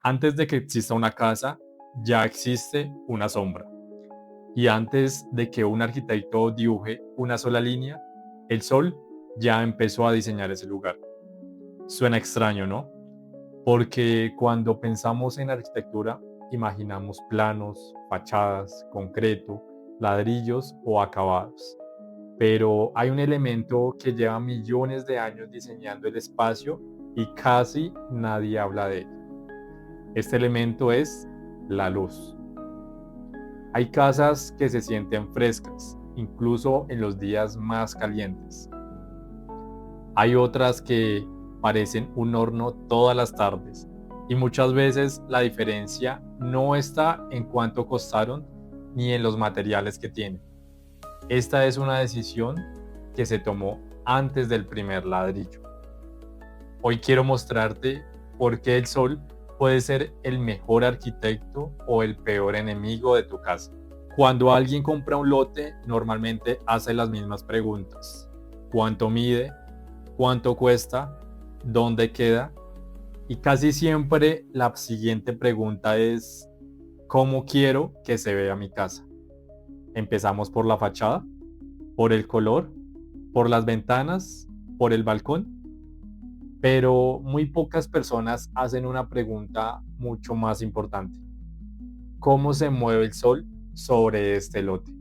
Antes de que exista una casa, ya existe una sombra. Y antes de que un arquitecto dibuje una sola línea, el sol ya empezó a diseñar ese lugar. Suena extraño, ¿no? Porque cuando pensamos en arquitectura, imaginamos planos, fachadas, concreto, ladrillos o acabados. Pero hay un elemento que lleva millones de años diseñando el espacio y casi nadie habla de él. Este elemento es la luz. Hay casas que se sienten frescas, incluso en los días más calientes. Hay otras que parecen un horno todas las tardes y muchas veces la diferencia no está en cuánto costaron ni en los materiales que tienen. Esta es una decisión que se tomó antes del primer ladrillo. Hoy quiero mostrarte por qué el sol puede ser el mejor arquitecto o el peor enemigo de tu casa. Cuando alguien compra un lote, normalmente hace las mismas preguntas. ¿Cuánto mide? ¿Cuánto cuesta? ¿Dónde queda? Y casi siempre la siguiente pregunta es, ¿cómo quiero que se vea mi casa? Empezamos por la fachada, por el color, por las ventanas, por el balcón. Pero muy pocas personas hacen una pregunta mucho más importante. ¿Cómo se mueve el sol sobre este lote?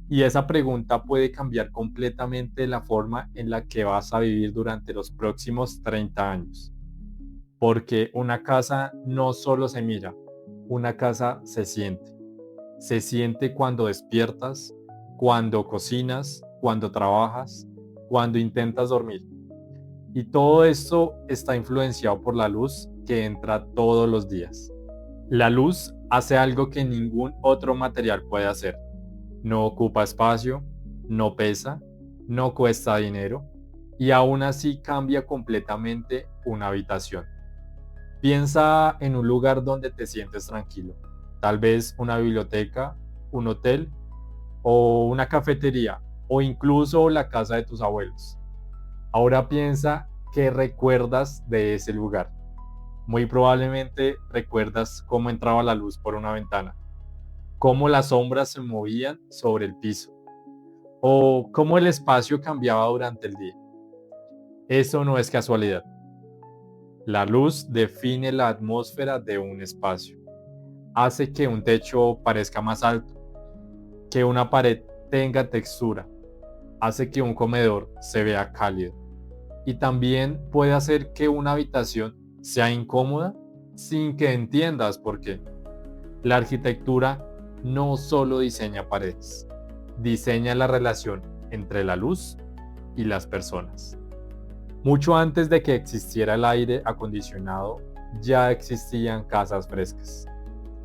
Y esa pregunta puede cambiar completamente la forma en la que vas a vivir durante los próximos 30 años. Porque una casa no solo se mira, una casa se siente. Se siente cuando despiertas, cuando cocinas, cuando trabajas, cuando intentas dormir. Y todo esto está influenciado por la luz que entra todos los días. La luz hace algo que ningún otro material puede hacer. No ocupa espacio, no pesa, no cuesta dinero y aún así cambia completamente una habitación. Piensa en un lugar donde te sientes tranquilo. Tal vez una biblioteca, un hotel o una cafetería o incluso la casa de tus abuelos. Ahora piensa qué recuerdas de ese lugar. Muy probablemente recuerdas cómo entraba la luz por una ventana, cómo las sombras se movían sobre el piso o cómo el espacio cambiaba durante el día. Eso no es casualidad. La luz define la atmósfera de un espacio. Hace que un techo parezca más alto, que una pared tenga textura, hace que un comedor se vea cálido y también puede hacer que una habitación sea incómoda sin que entiendas por qué. La arquitectura no solo diseña paredes, diseña la relación entre la luz y las personas. Mucho antes de que existiera el aire acondicionado, ya existían casas frescas.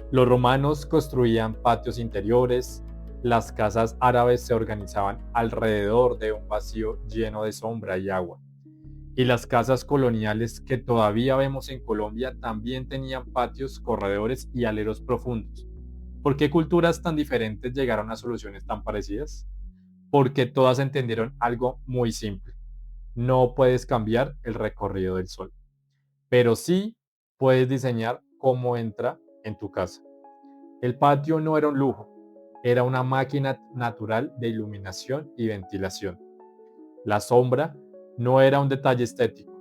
Los romanos construían patios interiores, las casas árabes se organizaban alrededor de un vacío lleno de sombra y agua. Y las casas coloniales que todavía vemos en Colombia también tenían patios, corredores y aleros profundos. ¿Por qué culturas tan diferentes llegaron a soluciones tan parecidas? Porque todas entendieron algo muy simple. No puedes cambiar el recorrido del sol, pero sí puedes diseñar cómo entra en tu casa. El patio no era un lujo, era una máquina natural de iluminación y ventilación. La sombra no era un detalle estético,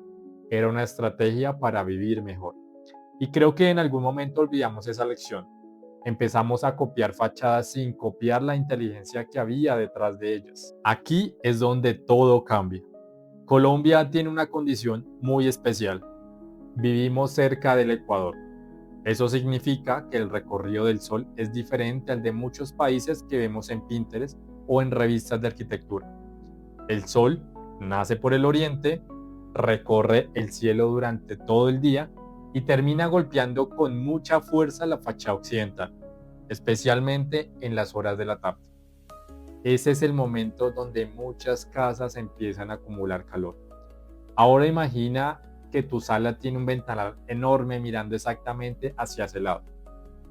era una estrategia para vivir mejor. Y creo que en algún momento olvidamos esa lección. Empezamos a copiar fachadas sin copiar la inteligencia que había detrás de ellas. Aquí es donde todo cambia. Colombia tiene una condición muy especial. Vivimos cerca del Ecuador. Eso significa que el recorrido del sol es diferente al de muchos países que vemos en Pinterest o en revistas de arquitectura. El sol nace por el oriente, recorre el cielo durante todo el día y termina golpeando con mucha fuerza la fachada occidental, especialmente en las horas de la tarde. Ese es el momento donde muchas casas empiezan a acumular calor. Ahora imagina que tu sala tiene un ventanal enorme mirando exactamente hacia ese lado.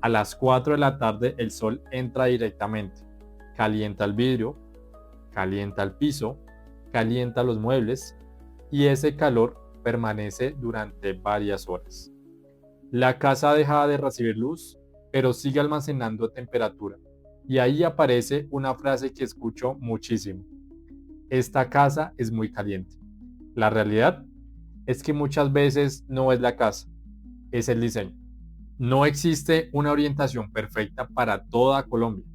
A las 4 de la tarde el sol entra directamente, calienta el vidrio, calienta el piso, calienta los muebles y ese calor permanece durante varias horas. La casa deja de recibir luz, pero sigue almacenando temperatura. Y ahí aparece una frase que escucho muchísimo. Esta casa es muy caliente. La realidad es que muchas veces no es la casa, es el diseño. No existe una orientación perfecta para toda Colombia.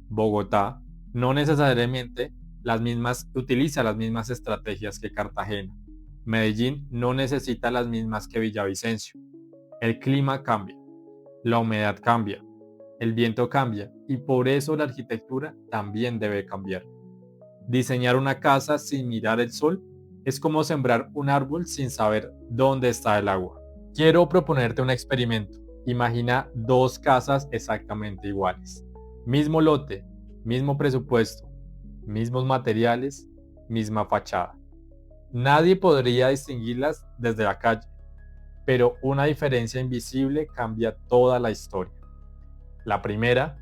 Bogotá no necesariamente utiliza las mismas estrategias que Cartagena. Medellín no necesita las mismas que Villavicencio. El clima cambia, la humedad cambia, el viento cambia y por eso la arquitectura también debe cambiar. Diseñar una casa sin mirar el sol es como sembrar un árbol sin saber dónde está el agua. Quiero proponerte un experimento. Imagina dos casas exactamente iguales. Mismo lote, mismo presupuesto, mismos materiales, misma fachada. Nadie podría distinguirlas desde la calle, pero una diferencia invisible cambia toda la historia. La primera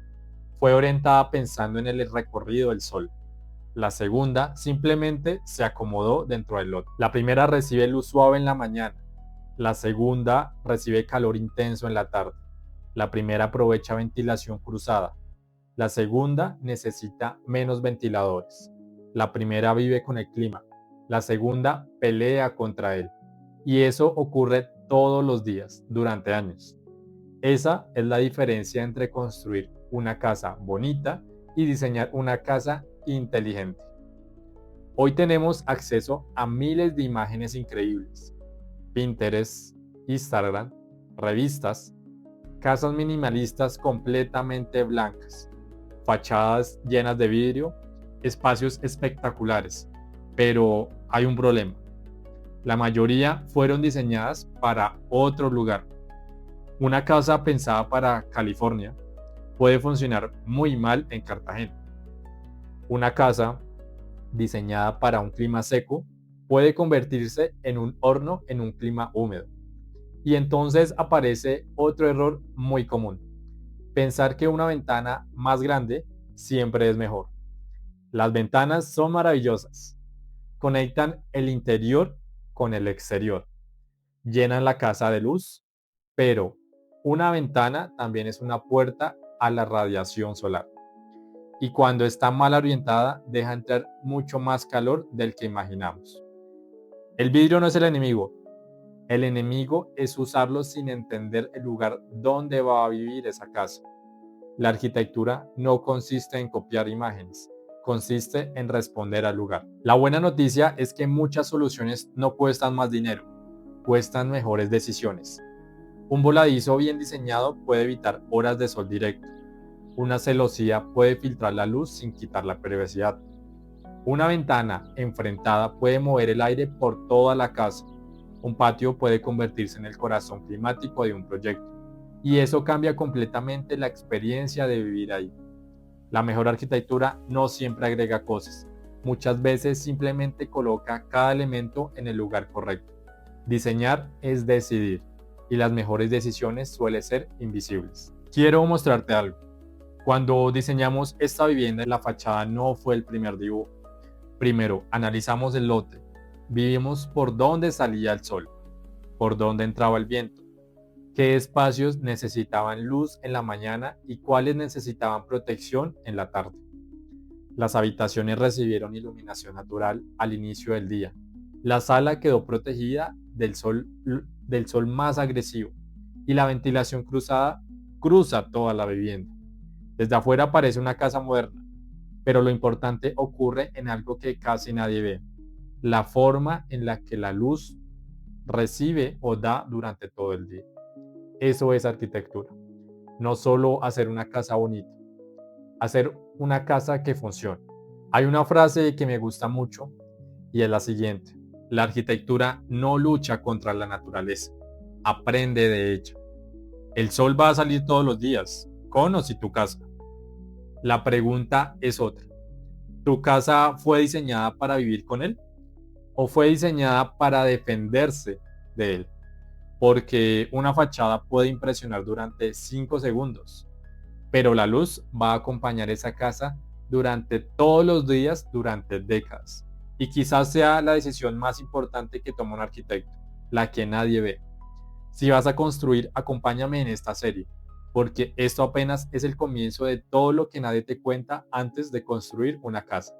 fue orientada pensando en el recorrido del sol. La segunda simplemente se acomodó dentro del lote. La primera recibe luz suave en la mañana. La segunda recibe calor intenso en la tarde. La primera aprovecha ventilación cruzada. La segunda necesita menos ventiladores. La primera vive con el clima. La segunda pelea contra él. Y eso ocurre todos los días, durante años. Esa es la diferencia entre construir una casa bonita y diseñar una casa inteligente. Hoy tenemos acceso a miles de imágenes increíbles. Pinterest, Instagram, revistas, casas minimalistas completamente blancas, fachadas llenas de vidrio, espacios espectaculares. Pero hay un problema. La mayoría fueron diseñadas para otro lugar. Una casa pensada para California puede funcionar muy mal en Cartagena. Una casa diseñada para un clima seco puede convertirse en un horno en un clima húmedo. Y entonces aparece otro error muy común. Pensar que una ventana más grande siempre es mejor. Las ventanas son maravillosas. Conectan el interior con el exterior. Llenan la casa de luz, pero una ventana también es una puerta a la radiación solar. Y cuando está mal orientada, deja entrar mucho más calor del que imaginamos. El vidrio no es el enemigo es usarlo sin entender el lugar donde va a vivir esa casa. La arquitectura no consiste en copiar imágenes, consiste en responder al lugar. La buena noticia es que muchas soluciones no cuestan más dinero, cuestan mejores decisiones. Un voladizo bien diseñado puede evitar horas de sol directo. Una celosía puede filtrar la luz sin quitar la privacidad. Una ventana enfrentada puede mover el aire por toda la casa. Un patio puede convertirse en el corazón climático de un proyecto. Y eso cambia completamente la experiencia de vivir ahí. La mejor arquitectura no siempre agrega cosas. Muchas veces simplemente coloca cada elemento en el lugar correcto. Diseñar es decidir. Y las mejores decisiones suelen ser invisibles. Quiero mostrarte algo. Cuando diseñamos esta vivienda, la fachada no fue el primer dibujo. Primero, analizamos el lote. Vimos por dónde salía el sol, por dónde entraba el viento, qué espacios necesitaban luz en la mañana y cuáles necesitaban protección en la tarde. Las habitaciones recibieron iluminación natural al inicio del día. La sala quedó protegida del sol más agresivo y la ventilación cruzada cruza toda la vivienda. Desde afuera parece una casa moderna, pero lo importante ocurre en algo que casi nadie ve: la forma en la que la luz recibe o da durante todo el día. Eso es arquitectura. No solo hacer una casa bonita, hacer una casa que funcione. Hay una frase que me gusta mucho y es la siguiente: la arquitectura no lucha contra la naturaleza, aprende de ella. El sol va a salir todos los días, con o sin tu casa. La pregunta es otra: ¿tu casa fue diseñada para vivir con él o fue diseñada para defenderse de él? Porque una fachada puede impresionar durante 5 segundos, pero la luz va a acompañar esa casa durante todos los días, durante décadas. Y quizás sea la decisión más importante que toma un arquitecto, la que nadie ve. Si vas a construir, acompáñame en esta serie, porque esto apenas es el comienzo de todo lo que nadie te cuenta antes de construir una casa.